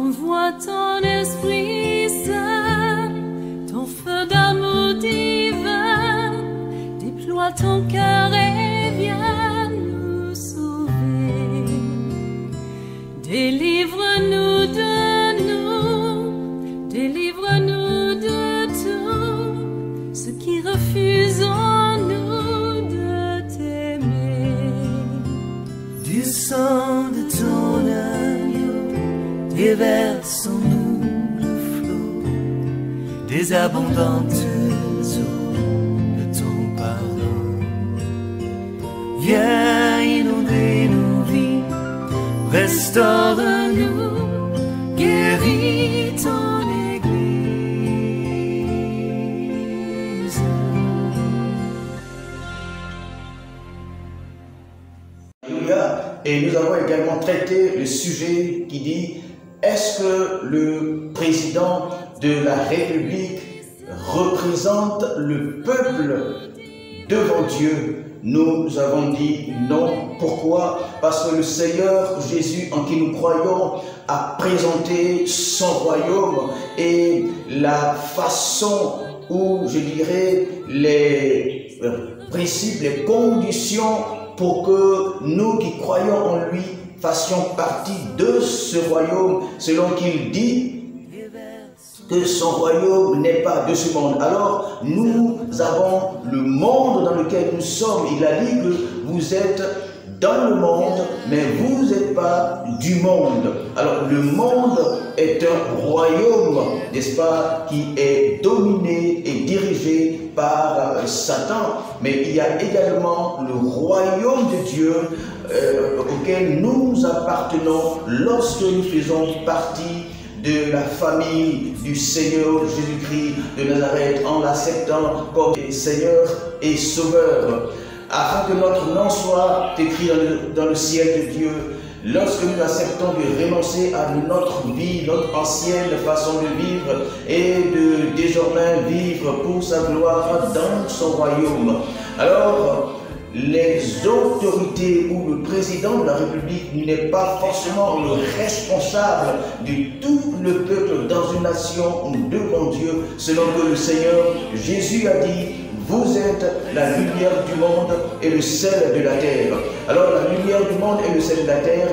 Envoie ton Esprit Saint, ton feu d'amour divin, déploie ton cœur et viens nous sauver. Délivre-nous de nous, délivre-nous de tout ce qui refuse en nous de t'aimer. Du sang de ton agneau, déverse en nous le flot des abondantes eaux de ton pardon. Viens inonder nos vies, restaure-nous, guéris ton Église. Alléluia. Et nous avons également traité le sujet qui dit: est-ce que le président de la République représente le peuple devant Dieu? Nous avons dit non. Pourquoi? Parce que le Seigneur Jésus, en qui nous croyons, a présenté son royaume et la façon où, je dirais, les principes, les conditions pour que nous qui croyons en lui fassions partie de ce royaume, selon qu'il dit que son royaume n'est pas de ce monde. Alors, nous avons le monde dans lequel nous sommes. Il a dit que vous êtes dans le monde, mais vous n'êtes pas du monde. Alors, le monde est un royaume, n'est-ce pas, qui est dominé et dirigé par Satan. Mais il y a également le royaume de Dieu auquel nous appartenons lorsque nous faisons partie de la famille du Seigneur Jésus-Christ de Nazareth, en l'acceptant comme Seigneur et Sauveur, afin que notre nom soit écrit dans le ciel de Dieu. Lorsque nous acceptons de renoncer à notre vie, notre ancienne façon de vivre, et de désormais vivre pour sa gloire dans son royaume. Alors, les autorités ou le président de la République n'est pas forcément le responsable de tout le peuple dans une nation ou devant Dieu, selon que le Seigneur Jésus a dit: vous êtes la lumière du monde et le sel de la terre. Alors la lumière du monde et le sel de la terre,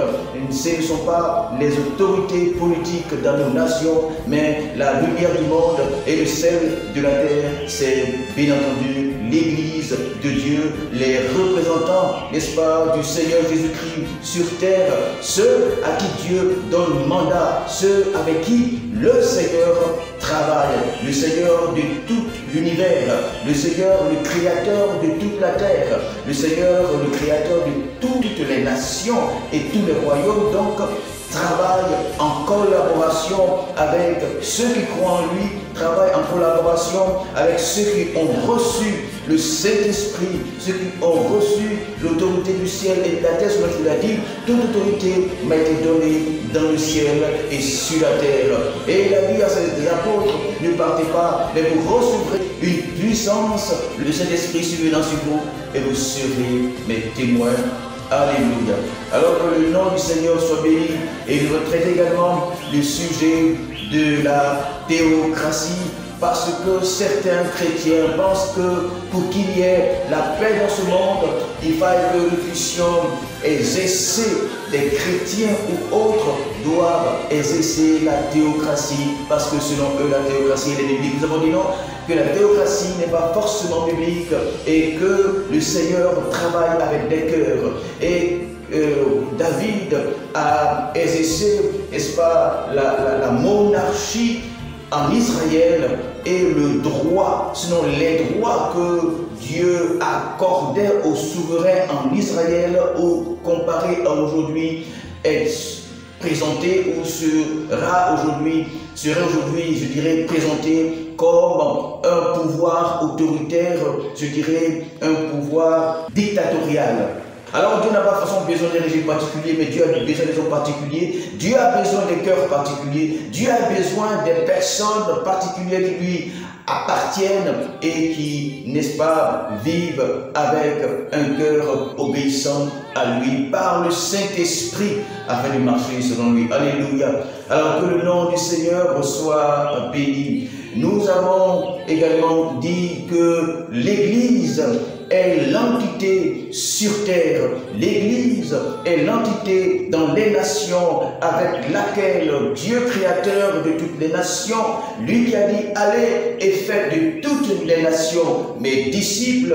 ce ne sont pas les autorités politiques dans nos nations, mais la lumière du monde et le sel de la terre, c'est bien entendu l'Église de Dieu, les représentants, n'est-ce pas, du Seigneur Jésus-Christ sur terre, ceux à qui Dieu donne mandat, ceux avec qui le Seigneur travaille, le Seigneur de tout l'univers, le Seigneur, le créateur de toute la terre, le Seigneur, le créateur de toutes les nations et tous les royaumes, donc travaille en collaboration avec ceux qui croient en lui, travaille en collaboration avec ceux qui ont reçu le Saint-Esprit, ceux qui ont reçu l'autorité du ciel et de la terre, selon ce qu'il a dit: toute autorité m'a été donnée dans le ciel et sur la terre. Et il a dit à ses apôtres: ne partez pas, mais vous recevrez une puissance, le Saint-Esprit survenant sur vous, et vous serez mes témoins. Alléluia. Alors que le nom du Seigneur soit béni. Et je traite également le sujet de la théocratie, parce que certains chrétiens pensent que pour qu'il y ait la paix dans ce monde, il faille que nous puissions exercer, des chrétiens ou autres doivent exercer la théocratie, parce que selon eux la théocratie est biblique. Nous avons dit non, que la théocratie n'est pas forcément biblique et que le Seigneur travaille avec des cœurs. Et David a exercé, n'est-ce pas, la monarchie en Israël et le droit, sinon les droits que Dieu accordait aux souverains en Israël, ou comparé à aujourd'hui, est présenté ou serait aujourd'hui, je dirais, présenté comme un pouvoir autoritaire, je dirais un pouvoir dictatorial. Alors Dieu n'a pas forcément besoin d'un régime particulier, mais Dieu a besoin des hommes particuliers, Dieu a besoin des cœurs particuliers, Dieu a besoin des personnes particulières qui lui appartiennent et qui, n'est-ce pas, vivent avec un cœur obéissant à lui par le Saint-Esprit afin de marcher selon lui. Alléluia. Alors que le nom du Seigneur soit béni. Nous avons également dit que l'Église est l'entité sur terre. L'Église est l'entité dans les nations avec laquelle Dieu créateur de toutes les nations, lui qui a dit allez et faites de toutes les nations mes disciples,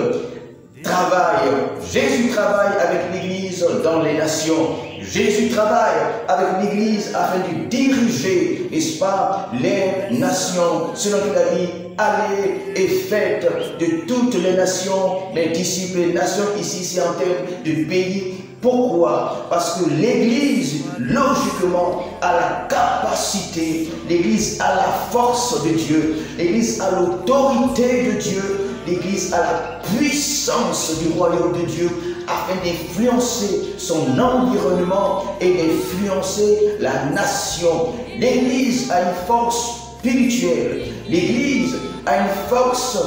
travaille. Jésus travaille avec l'Église dans les nations. Jésus travaille avec l'Église afin de diriger, n'est-ce pas, les nations. Selon qu'il a dit, allez et faites de toutes les nations mes disciples. Les nations ici, c'est en termes de pays. Pourquoi? Parce que l'Église, logiquement, a la capacité, l'Église a la force de Dieu, l'Église a l'autorité de Dieu, l'Église a la puissance du royaume de Dieu afin d'influencer son environnement et d'influencer la nation. L'Église a une force spirituelle. L'Église a une force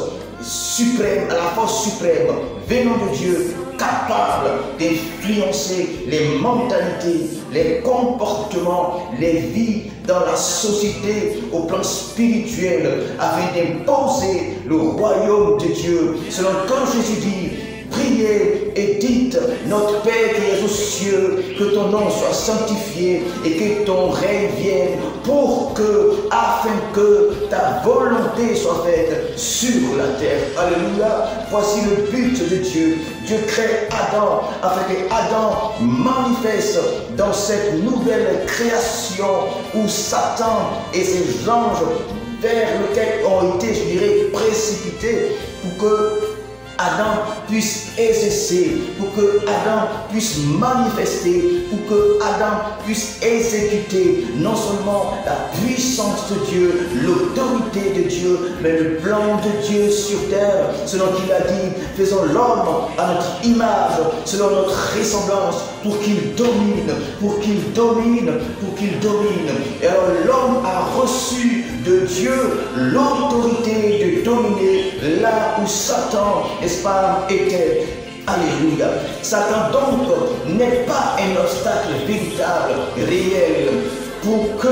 suprême, à la force suprême, venant de Dieu, capable d'influencer les mentalités, les comportements, les vies dans la société au plan spirituel, afin d'imposer le royaume de Dieu. Selon quand Jésus dit, priez et dites, notre Père qui es aux cieux, que ton nom soit sanctifié et que ton règne vienne, pour que, afin que ta volonté soit faite sur la terre. Alléluia. Voici le but de Dieu. Dieu crée Adam afin que Adam manifeste dans cette nouvelle création où Satan et ses anges vers lesquels ont été, je dirais, précipités pour que Adam puisse exercer, pour que Adam puisse manifester, pour que Adam puisse exécuter non seulement la puissance de Dieu, l'autorité de Dieu, mais le plan de Dieu sur terre, selon qu'il a dit, faisons l'homme à notre image, selon notre ressemblance, pour qu'il domine, pour qu'il domine, pour qu'il domine. Et alors l'homme a reçu de Dieu l'autorité de dominer là où Satan, n'est-ce pas, était. Alléluia. Satan donc n'est pas un obstacle véritable, réel, pour que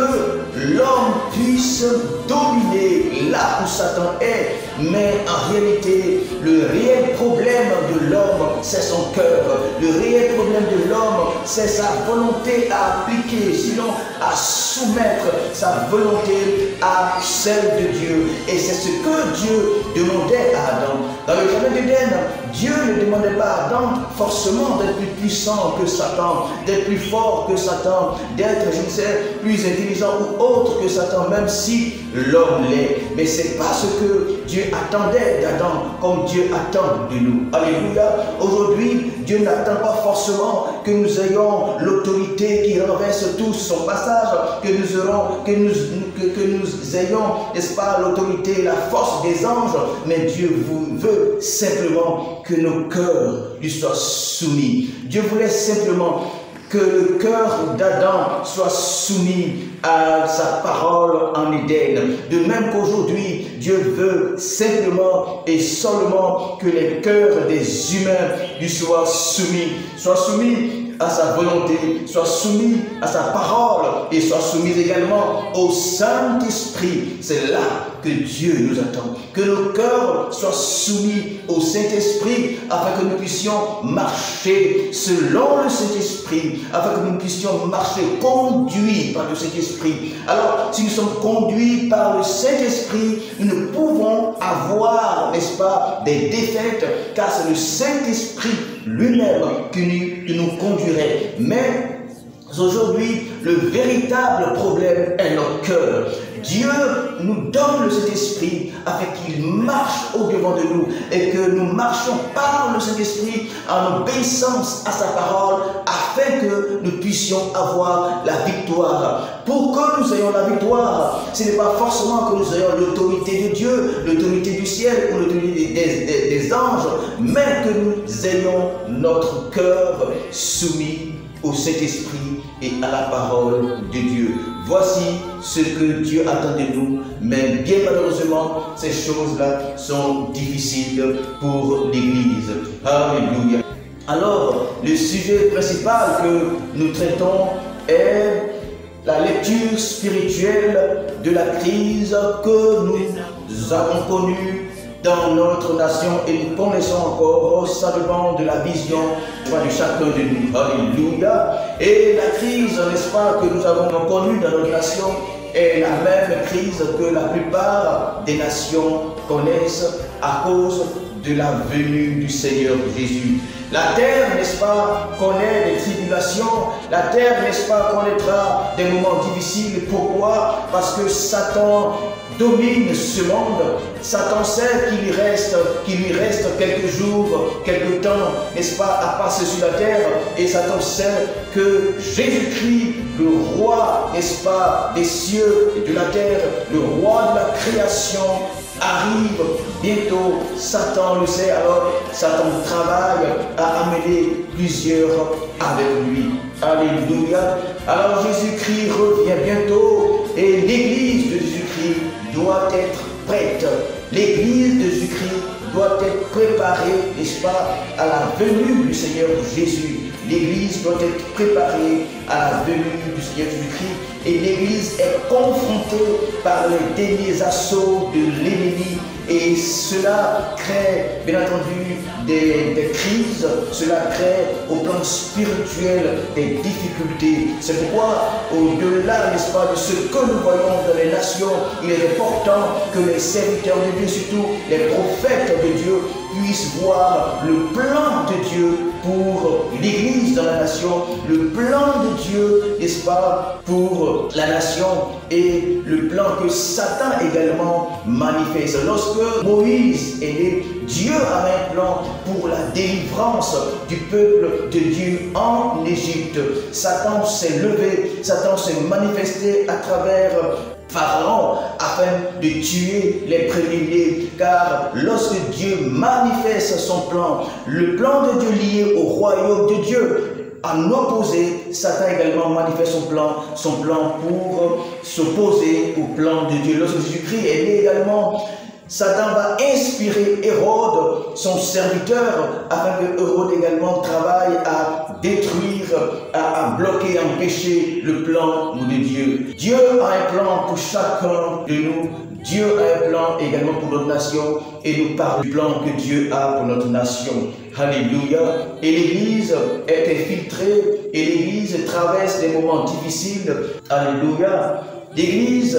l'homme puisse dominer là où Satan est. Mais en réalité, le réel problème de l'homme, c'est son cœur. Le réel problème de l'homme, c'est sa volonté à appliquer, sinon à soumettre sa volonté à celle de Dieu. Et c'est ce que Dieu demandait à Adam. Dans le jardin d'Éden, Dieu ne demandait pas à Adam forcément d'être plus puissant que Satan, d'être plus fort que Satan, d'être, je ne sais, plus intelligent ou autre que Satan, même si l'homme l'est. Mais c'est pas ce que Dieu attendait d'Adam comme Dieu attend de nous. Alléluia. Aujourd'hui, Dieu n'attend pas forcément que nous ayons l'autorité qui renverse tout son passage, que nous ayons, n'est-ce pas, l'autorité, la force des anges, mais Dieu veut simplement que nos cœurs lui soient soumis. Dieu voulait simplement que le cœur d'Adam soit soumis à sa parole en Éden. De même qu'aujourd'hui, Dieu veut simplement et seulement que les cœurs des humains lui soient soumis à sa volonté, soit soumis à sa parole et soit soumis également au Saint-Esprit. C'est là que Dieu nous attend. Que nos cœurs soient soumis au Saint-Esprit afin que nous puissions marcher selon le Saint-Esprit, afin que nous puissions marcher conduits par le Saint-Esprit. Alors, si nous sommes conduits par le Saint-Esprit, nous ne pouvons avoir, n'est-ce pas, des défaites, car c'est le Saint-Esprit lui-même qui nous conduirait. Mais aujourd'hui, le véritable problème est notre cœur. Dieu nous donne le Saint-Esprit afin qu'il marche au-devant de nous et que nous marchions par le Saint-Esprit en obéissance à sa parole afin que nous puissions avoir la victoire. Pour que nous nous ayons la victoire. Ce n'est pas forcément que nous ayons l'autorité de Dieu, l'autorité du ciel ou l'autorité des anges, mais que nous ayons notre cœur soumis au Saint-Esprit et à la parole de Dieu. Voici ce que Dieu attend de nous, mais bien malheureusement, ces choses-là sont difficiles pour l'Église. Alléluia. Alors, le sujet principal que nous traitons est la lecture spirituelle de la crise que nous avons connue dans notre nation et nous connaissons encore, ça dépend de la vision de chacun de nous. Alléluia. Et la crise, n'est-ce pas, que nous avons connue dans notre nation est la même crise que la plupart des nations connaissent à cause de la venue du Seigneur Jésus. La terre, n'est-ce pas, connaît des tribulations. La terre, n'est-ce pas, connaîtra des moments difficiles. Pourquoi? Parce que Satan domine ce monde. Satan sait qu'il lui reste quelques jours, quelques temps, n'est-ce pas, à passer sur la terre. Et Satan sait que Jésus-Christ, le roi, n'est-ce pas, des cieux et de la terre, le roi de la création, arrive bientôt. Satan le sait, alors Satan travaille à amener plusieurs avec lui. Alléluia. Alors Jésus-Christ revient bientôt et l'église de Jésus-Christ doit être prête. L'église de Jésus-Christ doit être préparée, n'est-ce pas, à la venue du Seigneur Jésus. L'église doit être préparée à la venue du Seigneur Jésus-Christ et l'église est confrontée par les derniers assauts de l'ennemi et cela crée bien entendu des crises, cela crée au plan spirituel des difficultés. C'est pourquoi au-delà, n'est-ce pas, de ce que nous voyons dans les nations, il est important que les serviteurs de Dieu, surtout les prophètes de Dieu, puissent voir le plan de Dieu pour l'église dans la nation, le plan de Dieu, n'est-ce pas, pour la nation et le plan que Satan également manifeste. Lorsque Moïse est né, Dieu avait un plan pour la délivrance du peuple de Dieu en Égypte. Satan s'est levé, Satan s'est manifesté à travers Pharaon afin de tuer les premiers-nés, car lorsque Dieu manifeste son plan, le plan de Dieu lié au royaume de Dieu, en opposé, Satan également manifeste son plan pour s'opposer au plan de Dieu. Lorsque Jésus-Christ est né également, Satan va inspirer Hérode, son serviteur, afin que Hérode également travaille à détruire, à bloquer, à empêcher le plan de Dieu. Dieu a un plan pour chacun de nous. Dieu a un plan également pour notre nation et nous parle du plan que Dieu a pour notre nation. Alléluia. Et l'Église est infiltrée et l'Église traverse des moments difficiles. Alléluia. L'Église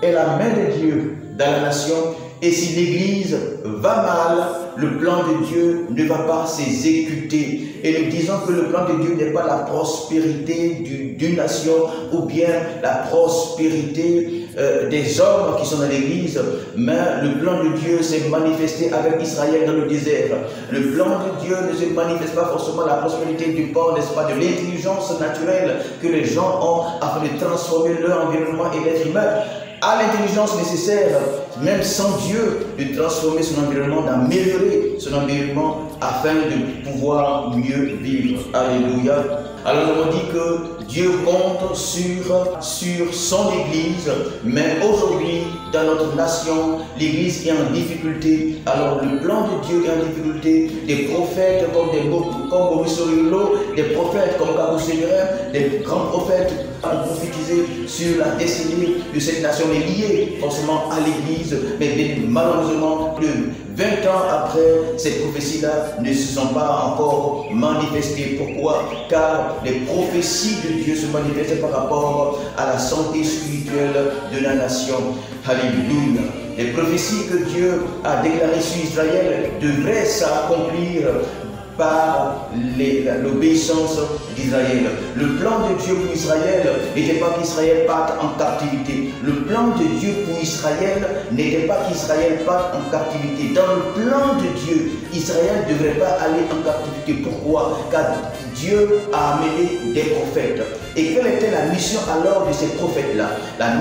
est la main de Dieu dans la nation. Et si l'Église va mal, le plan de Dieu ne va pas s'exécuter. Et nous disons que le plan de Dieu n'est pas la prospérité d'une nation ou bien la prospérité des hommes qui sont dans l'Église, mais le plan de Dieu s'est manifesté avec Israël dans le désert. Le plan de Dieu ne se manifeste pas forcément la prospérité du corps, n'est-ce pas, de l'intelligence naturelle que les gens ont afin de transformer leur environnement et l'être humain à l'intelligence nécessaire, même sans Dieu, de transformer son environnement, d'améliorer son environnement afin de pouvoir mieux vivre. Alléluia. Alors on dit que Dieu compte sur son Église, mais aujourd'hui, dans notre nation, l'Église est en difficulté. Alors le plan de Dieu est en difficulté. Des prophètes comme Maurice Auriollo, des prophètes comme Kabou Sénérin, des grands prophètes ont prophétisé sur la destinée de cette nation est liée forcément à l'Église, mais malheureusement, 20 ans après, ces prophéties-là ne se sont pas encore manifestées. Pourquoi? Car les prophéties de Dieu se manifestent par rapport à la santé spirituelle de la nation. Alléluia. Les prophéties que Dieu a déclarées sur Israël devraient s'accomplir par l'obéissance d'Israël. Le plan de Dieu pour Israël n'était pas qu'Israël parte en captivité. Le plan de Dieu pour Israël n'était pas qu'Israël parte en captivité. Dans le plan de Dieu, Israël ne devrait pas aller en captivité. Pourquoi? Car Dieu a amené des prophètes. Et quelle était la mission alors de ces prophètes-là? La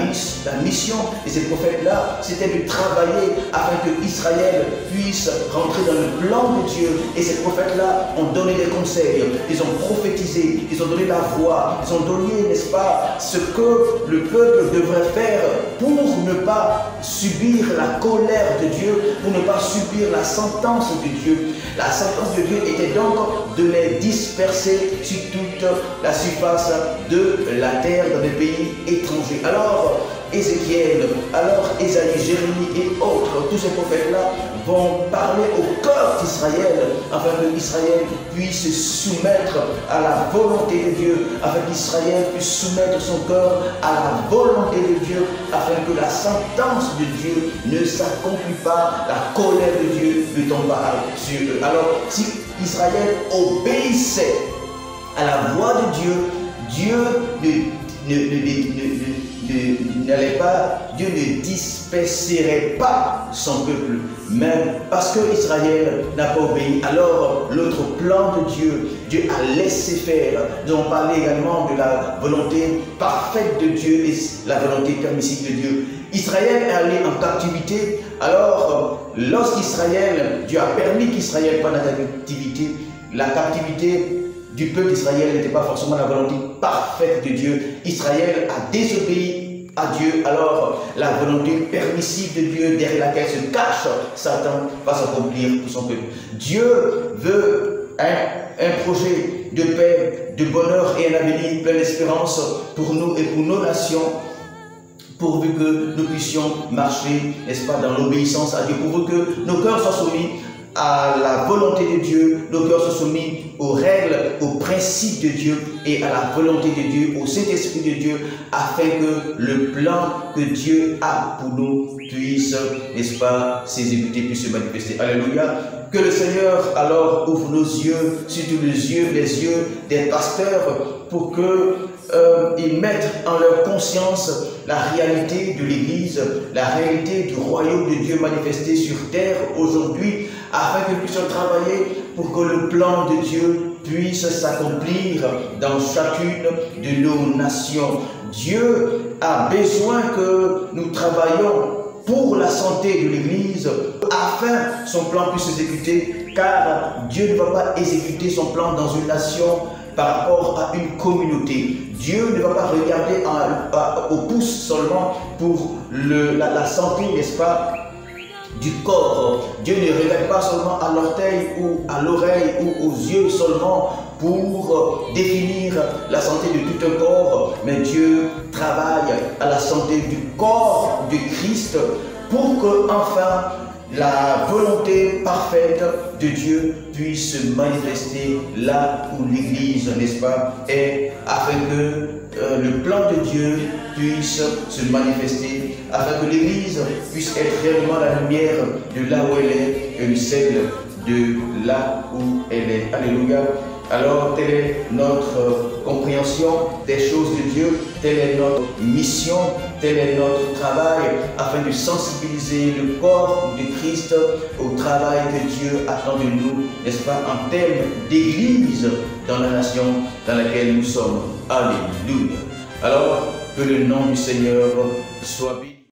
mission de ces prophètes-là, c'était de travailler afin que Israël puisse rentrer dans le plan de Dieu. Et ces prophètes-là ont donné des conseils, ils ont prophétisé, ils ont donné la voix, ils ont donné, n'est-ce pas, ce que le peuple devrait faire pour ne pas subir la colère de Dieu, pour ne pas subir la sentence de Dieu. La sentence de Dieu était donc de les disperser sur toute la surface de la terre dans des pays étrangers. Alors, Ézéchiel, alors Ésaïe, Jérémie et autres, tous ces prophètes-là vont parler au cœur d'Israël afin que Israël puisse se soumettre à la volonté de Dieu, afin qu'Israël puisse soumettre son cœur à la volonté de Dieu, afin que la sentence de Dieu ne s'accomplit pas, la colère de Dieu ne tombe pas sur eux. Alors, si Israël obéissait à la voix de Dieu, Dieu Dieu ne disperserait pas son peuple, même parce que Israël n'a pas obéi. Alors l'autre plan de Dieu, Dieu a laissé faire. Nous avons parlé également de la volonté parfaite de Dieu et la volonté permissive de Dieu. Israël est allé en captivité. Alors lorsqu'Israël, Dieu a permis qu'Israël parte dans la captivité du peuple d'Israël n'était pas forcément la volonté parfaite de Dieu. Israël a désobéi à Dieu. Alors la volonté permissive de Dieu derrière laquelle se cache Satan va s'accomplir pour son peuple. Dieu veut un projet de paix, de bonheur et un avenir plein d'espérance pour nous et pour nos nations, pourvu que nous puissions marcher, n'est-ce pas, dans l'obéissance à Dieu, pourvu que nos cœurs soient soumis à la volonté de Dieu, nos cœurs sont soumis aux règles, aux principes de Dieu et à la volonté de Dieu, au Saint-Esprit de Dieu, afin que le plan que Dieu a pour nous puisse, n'est-ce pas, s'exécuter, puisse se manifester. Alléluia. Que le Seigneur alors ouvre nos yeux, surtout les yeux des pasteurs, pour qu'ils mettent en leur conscience la réalité de l'Église, la réalité du royaume de Dieu manifesté sur terre aujourd'hui, afin que nous puissions travailler pour que le plan de Dieu puisse s'accomplir dans chacune de nos nations. Dieu a besoin que nous travaillions pour la santé de l'Église, afin que son plan puisse s'exécuter, car Dieu ne va pas exécuter son plan dans une nation par rapport à une communauté. Dieu ne va pas regarder au pouce seulement pour la santé, n'est-ce pas, du corps. Dieu ne regarde pas seulement à l'orteil ou à l'oreille ou aux yeux seulement pour définir la santé de tout un corps, mais Dieu travaille à la santé du corps de Christ pour que enfin la volonté parfaite de Dieu puisse se manifester là où l'Église, n'est-ce pas, est, afin que le plan de Dieu puisse se manifester, afin que l'Église puisse être réellement la lumière de là où elle est et celle de là où elle est. Alléluia. Alors, telle est notre compréhension des choses de Dieu, telle est notre mission, tel est notre travail, afin de sensibiliser le corps de Christ au travail que Dieu attend de nous, n'est-ce pas, en termes d'église dans la nation dans laquelle nous sommes. Alléluia. Alors, que le nom du Seigneur soit béni.